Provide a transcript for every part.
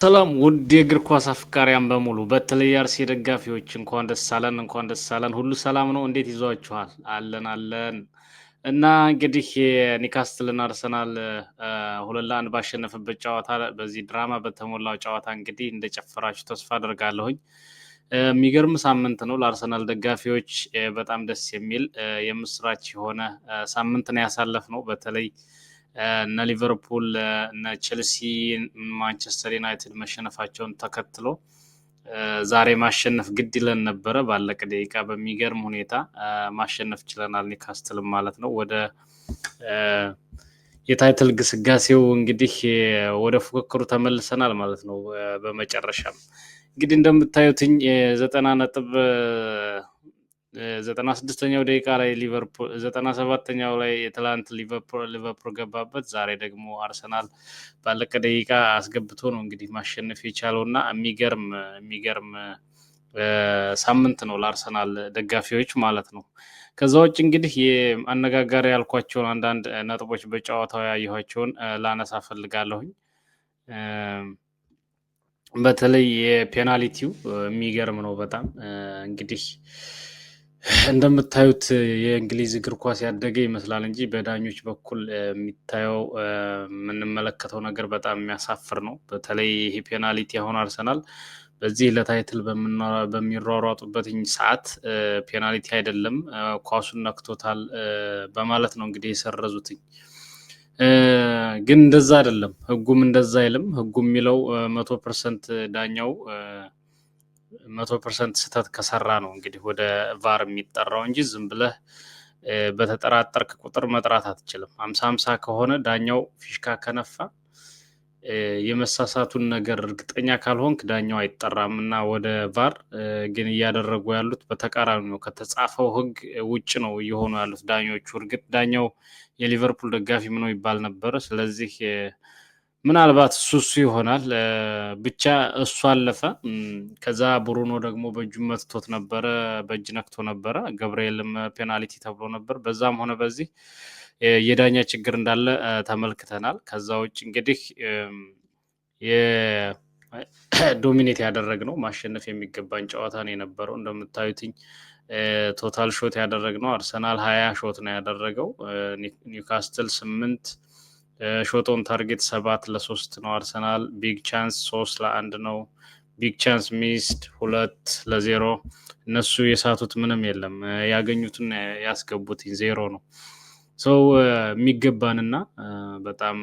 ሰላም ውድ የእግር ኳስ አፍቃሪያን በሙሉ በተለይ አርሲ ደጋፊዎች እንኳን ደስ አለን። ሁሉ ሰላም ነው? እንዴት ይዟችኋል? አለን እና እንግዲህ የኒውካስትልን አርሰናል 2-1 ባሸነፈበት ጨዋታ በዚህ ድራማ በተሞላው ጨዋታ እንግዲህ እንደጨፈራችሁ ተስፋ አደርጋለሁኝ። የሚገርም ሳምንት ነው ለአርሰናል ደጋፊዎች በጣም ደስ የሚል የምስራች የሆነ ሳምንት ነው ያሳለፍነው። በተለይ እነ ሊቨርፑል እነ ቼልሲ ማንቸስተር ዩናይትድ መሸነፋቸውን ተከትሎ ዛሬ ማሸነፍ ግድ ይለን ነበረ። ባለቀ ደቂቃ በሚገርም ሁኔታ ማሸነፍ ችለናል ኒውካስትልም ማለት ነው። ወደ የታይትል ግስጋሴው እንግዲህ ወደ ፉክክሩ ተመልሰናል ማለት ነው። በመጨረሻም እንግዲህ እንደምታዩትኝ 96ኛው ደቂቃ ላይ ሊቨርፑል 97ኛው ላይ የትላንት ሊቨርፑል ገባበት። ዛሬ ደግሞ አርሰናል ባለቀ ደቂቃ አስገብቶ ነው እንግዲህ ማሸነፍ የቻለው እና የሚገርም ሳምንት ነው ለአርሰናል ደጋፊዎች ማለት ነው። ከዛ ውጭ እንግዲህ አነጋጋሪ ያልኳቸውን አንዳንድ ነጥቦች በጨዋታው ያየኋቸውን ላነሳ ፈልጋለሁኝ። በተለይ የፔናልቲው የሚገርም ነው በጣም እንግዲህ እንደምታዩት የእንግሊዝ እግር ኳስ ያደገ ይመስላል እንጂ በዳኞች በኩል የሚታየው የምንመለከተው ነገር በጣም የሚያሳፍር ነው። በተለይ ይሄ ፔናልቲ አሁን አርሰናል በዚህ ለታይትል በሚሯሯጡበት ሰዓት ፔናልቲ አይደለም ኳሱን ነክቶታል በማለት ነው እንግዲህ የሰረዙትኝ። ግን እንደዛ አይደለም፣ ህጉም እንደዛ አይልም። ህጉ የሚለው 100% ዳኛው 100% ስህተት ከሰራ ነው እንግዲህ ወደ ቫር የሚጠራው እንጂ ዝም ብለህ በተጠራጠርክ ቁጥር መጥራት አትችልም። 50-50 ከሆነ ዳኛው ፊሽካ ከነፋ የመሳሳቱን ነገር እርግጠኛ ካልሆንክ ዳኛው አይጠራም እና ወደ ቫር ግን እያደረጉ ያሉት በተቃራኒ ነው። ከተጻፈው ህግ ውጭ ነው እየሆኑ ያሉት ዳኞቹ። እርግጥ ዳኛው የሊቨርፑል ደጋፊ ምነው ይባል ነበረ። ስለዚህ ምናልባት እሱ ይሆናል ብቻ እሱ አለፈ። ከዛ ብሩኖ ደግሞ በእጁ መትቶት ነበረ፣ በእጅ ነክቶ ነበረ። ገብርኤልም ፔናልቲ ተብሎ ነበር። በዛም ሆነ በዚህ የዳኛ ችግር እንዳለ ተመልክተናል። ከዛ ውጭ እንግዲህ ዶሚኔት ያደረግነው ማሸነፍ የሚገባን ጨዋታ ነው የነበረው። እንደምታዩትኝ ቶታል ሾት ያደረግነው አርሰናል 20 ሾት ነው ያደረገው። ኒውካስትል 8 ሾት ኦን ታርጌት 7-3 ነው። አርሰናል ቢግ ቻንስ 3-1 ነው። ቢግ ቻንስ ሚስድ 2-0። እነሱ የሳቱት ምንም የለም፣ ያገኙትን ያስገቡት 0 ነው። ሰው የሚገባንና በጣም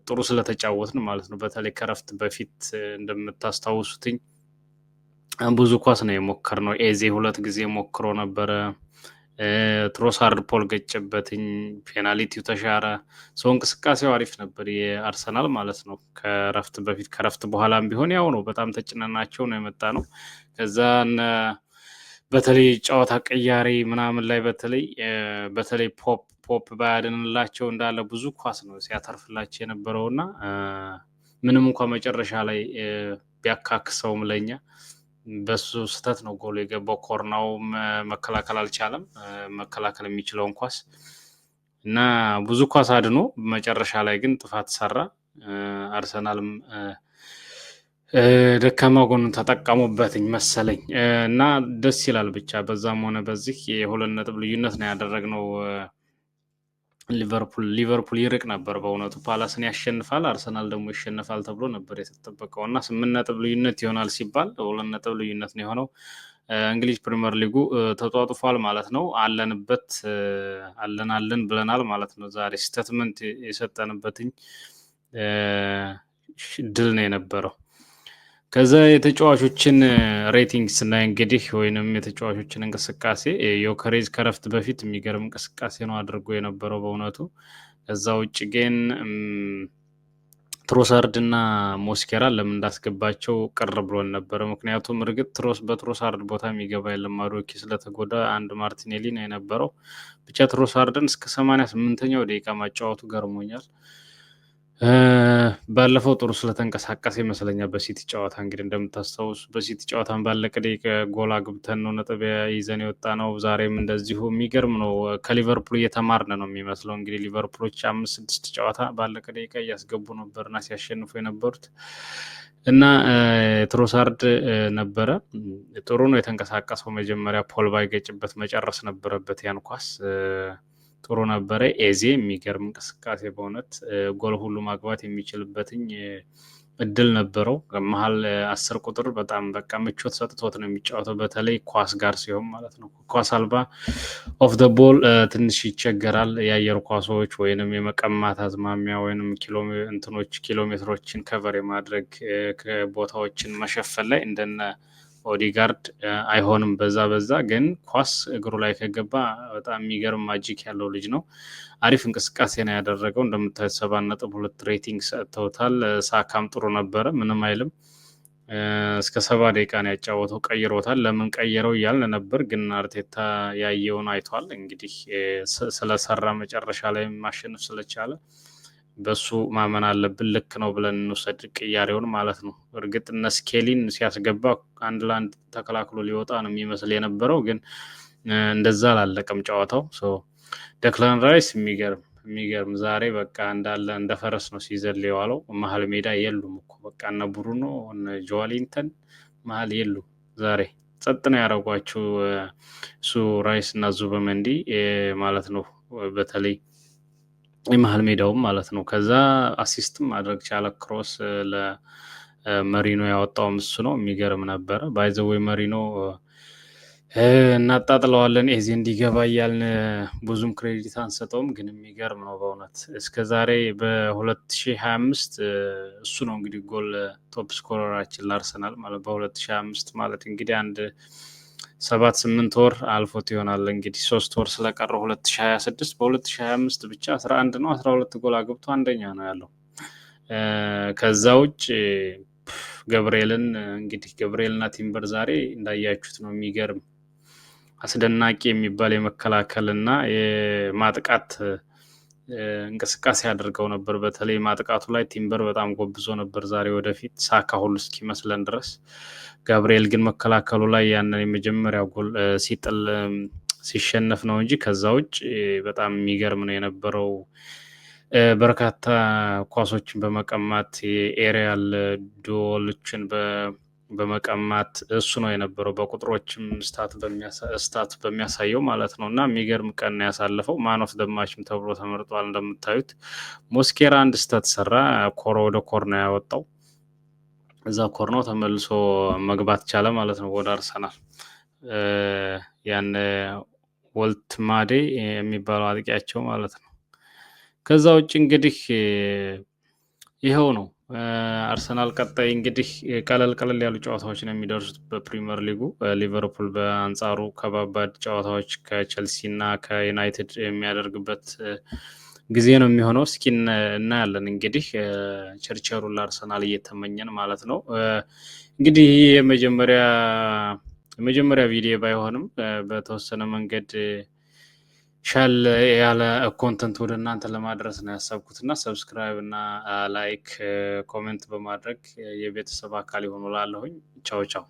ጥሩ ስለተጫወትን ማለት ነው። በተለይ ከረፍት በፊት እንደምታስታውሱትኝ ብዙ ኳስ ነው የሞከርነው። ኤዜ 2 ጊዜ ሞክሮ ነበረ። ትሮሳርድ ፖል ገጨበትኝ፣ ፔናልቲው ተሻረ። ሰው እንቅስቃሴው አሪፍ ነበር የአርሰናል ማለት ነው። ከረፍት በፊት ከረፍት በኋላም ቢሆን ያው ነው፣ በጣም ተጭነናቸው ነው የመጣ ነው። ከዛ በተለይ ጨዋታ ቀያሪ ምናምን ላይ በተለይ ፖፕ ባያድንላቸው እንዳለ ብዙ ኳስ ነው ሲያተርፍላቸው የነበረውና ምንም እንኳን መጨረሻ ላይ ቢያካክሰውም ለኛ በሱ ስህተት ነው ጎል የገባው። ኮርናው መከላከል አልቻለም፣ መከላከል የሚችለውን ኳስ እና ብዙ ኳስ አድኖ መጨረሻ ላይ ግን ጥፋት ሰራ። አርሰናልም ደካማ ጎኑን ተጠቀሙበትኝ መሰለኝ እና ደስ ይላል ብቻ። በዛም ሆነ በዚህ የ2 ነጥብ ልዩነት ነው ያደረግነው። ሊቨርፑል ይርቅ ነበር በእውነቱ። ፓላስን ያሸንፋል፣ አርሰናል ደግሞ ይሸነፋል ተብሎ ነበር የተጠበቀው እና 8 ነጥብ ልዩነት ይሆናል ሲባል 2 ነጥብ ልዩነት ነው የሆነው። እንግሊዝ ፕሪሚየር ሊጉ ተጧጡፏል ማለት ነው። አለን ብለናል ማለት ነው። ዛሬ ስቴትመንት የሰጠንበትኝ ድል ነው የነበረው። ከዛ የተጫዋቾችን ሬቲንግ ስናይ እንግዲህ ወይንም የተጫዋቾችን እንቅስቃሴ ዮከሬዝ ከረፍት በፊት የሚገርም እንቅስቃሴ ነው አድርጎ የነበረው በእውነቱ። ከዛ ውጭ ግን ትሮሳርድ እና ሞስኬራ ለምን እንዳስገባቸው ቅር ብሎን ነበረ። ምክንያቱም እርግጥ በትሮሳርድ ቦታ የሚገባ የለም፣ ማዶኪ ስለተጎዳ አንድ ማርቲኔሊ ነው የነበረው። ብቻ ትሮሳርድን እስከ 88ኛው ደቂቃ ማጫወቱ ገርሞኛል። ባለፈው ጥሩ ስለተንቀሳቀሰ ይመስለኛል በሲቲ ጨዋታ እንግዲህ እንደምታስታውሱ በሲቲ ጨዋታን ባለቀ ደቂቃ ጎል አግብተን ነው ነጥብ ይዘን የወጣነው። ዛሬም እንደዚሁ የሚገርም ነው። ከሊቨርፑል እየተማርን ነው የሚመስለው። እንግዲህ ሊቨርፑሎች 5-6 ጨዋታ ባለቀ ደቂቃ እያስገቡ ነበርና ሲያሸንፉ የነበሩት እና ትሮሳርድ ነበረ ጥሩ ነው የተንቀሳቀሰው። መጀመሪያ ፖል ባይገጭበት መጨረስ ነበረበት ያን ኳስ ጥሩ ነበረ። ኤዜ የሚገርም እንቅስቃሴ በእውነት ጎል ሁሉ ማግባት የሚችልበትኝ እድል ነበረው። መሀል 10 ቁጥር በጣም በቃ ምቾት ሰጥቶት ነው የሚጫወተው፣ በተለይ ኳስ ጋር ሲሆን ማለት ነው። ኳስ አልባ ኦፍ ደ ቦል ትንሽ ይቸገራል። የአየር ኳሶች ወይንም የመቀማት አዝማሚያ ወይንም ኪሎ ሜትሮችን ከቨር የማድረግ ቦታዎችን መሸፈን ላይ እንደነ ኦዲጋርድ አይሆንም። በዛ ግን ኳስ እግሩ ላይ ከገባ በጣም የሚገርም ማጂክ ያለው ልጅ ነው። አሪፍ እንቅስቃሴ ነው ያደረገው። እንደምታዩት 7.2 ሬቲንግ ሰጥተውታል። ሳካም ጥሩ ነበረ፣ ምንም አይልም። እስከ 70 ደቂቃ ነው ያጫወተው። ቀይሮታል። ለምን ቀየረው እያልን ነበር፣ ግን አርቴታ ያየውን አይቷል። እንግዲህ ስለሰራ መጨረሻ ላይ ማሸነፍ ስለቻለ በሱ ማመን አለብን። ልክ ነው ብለን እንውሰድ ቅያሬውን ማለት ነው። እርግጥ እነ ስኬሊን ሲያስገባ 1-1 ተከላክሎ ሊወጣ ነው የሚመስል የነበረው፣ ግን እንደዛ አላለቀም ጨዋታው። ደክላን ራይስ የሚገርም ዛሬ በቃ እንዳለ እንደ ፈረስ ነው ሲዘል የዋለው። መሀል ሜዳ የሉም እኮ በቃ እነ ብሩኖ እነ ጆዋሊንተን መሀል የሉም ዛሬ ጸጥ ነው ያደረጓቸው እሱ ራይስ እና ዙበመንዲ ማለት ነው። በተለይ የመሀል ሜዳውም ማለት ነው። ከዛ አሲስትም ማድረግ ቻለ። ክሮስ ለመሪኖ ያወጣውም እሱ ነው። የሚገርም ነበረ። ባይዘዌ መሪኖ እናጣጥለዋለን ኤዜ እንዲገባ እያልን ብዙም ክሬዲት አንሰጠውም፣ ግን የሚገርም ነው በእውነት እስከ ዛሬ በ2025 እሱ ነው እንግዲህ ጎል ቶፕ ስኮረራችን ላርሰናል ማለት በ2025 ማለት እንግዲህ አንድ 7-8 ወር አልፎት ይሆናል። እንግዲህ 3 ወር ስለቀረው 2026 በ2025 ብቻ 11 ነው 12 ጎል አግብቶ አንደኛ ነው ያለው። ከዛ ውጭ ገብርኤልን እንግዲህ ገብርኤልና ቲምበር ዛሬ እንዳያችሁት ነው። የሚገርም አስደናቂ የሚባል የመከላከልና የማጥቃት እንቅስቃሴ አድርገው ነበር። በተለይ ማጥቃቱ ላይ ቲምበር በጣም ጎብዞ ነበር ዛሬ ወደፊት ሳካ ሁሉ እስኪመስለን ድረስ። ጋብርኤል ግን መከላከሉ ላይ ያንን የመጀመሪያ ጎል ሲጥል ሲሸነፍ ነው እንጂ ከዛ ውጭ በጣም የሚገርም ነው የነበረው። በርካታ ኳሶችን በመቀማት የኤሪያል ዱዎሎችን በመቀማት እሱ ነው የነበረው። በቁጥሮችም ስታት በሚያሳየው ማለት ነው። እና የሚገርም ቀን ያሳለፈው ማን ኦፍ ዘ ማችም ተብሎ ተመርጧል። እንደምታዩት ሞስኬራ አንድ ስህተት ሰራ። ወደ ኮርና ያወጣው እዛ ኮርናው ተመልሶ መግባት ቻለ ማለት ነው ወደ አርሰናል። ያን ወልትማዴ የሚባለው አጥቂያቸው ማለት ነው። ከዛ ውጭ እንግዲህ ይኸው ነው። አርሰናል ቀጣይ እንግዲህ ቀለል ያሉ ጨዋታዎች ነው የሚደርሱት በፕሪሚየር ሊጉ። ሊቨርፑል በአንጻሩ ከባባድ ጨዋታዎች ከቸልሲ እና ከዩናይትድ የሚያደርግበት ጊዜ ነው የሚሆነው። እስኪ እናያለን እንግዲህ ቸርቸሩን ለአርሰናል እየተመኘን ማለት ነው። እንግዲህ ይህ የመጀመሪያ ቪዲዮ ባይሆንም በተወሰነ መንገድ ሻል ያለ ኮንተንት ወደ እናንተ ለማድረስ ነው ያሰብኩት እና ሰብስክራይብ እና ላይክ ኮሜንት በማድረግ የቤተሰብ አካል ይሆኑ ላለሁኝ። ቻው ቻው።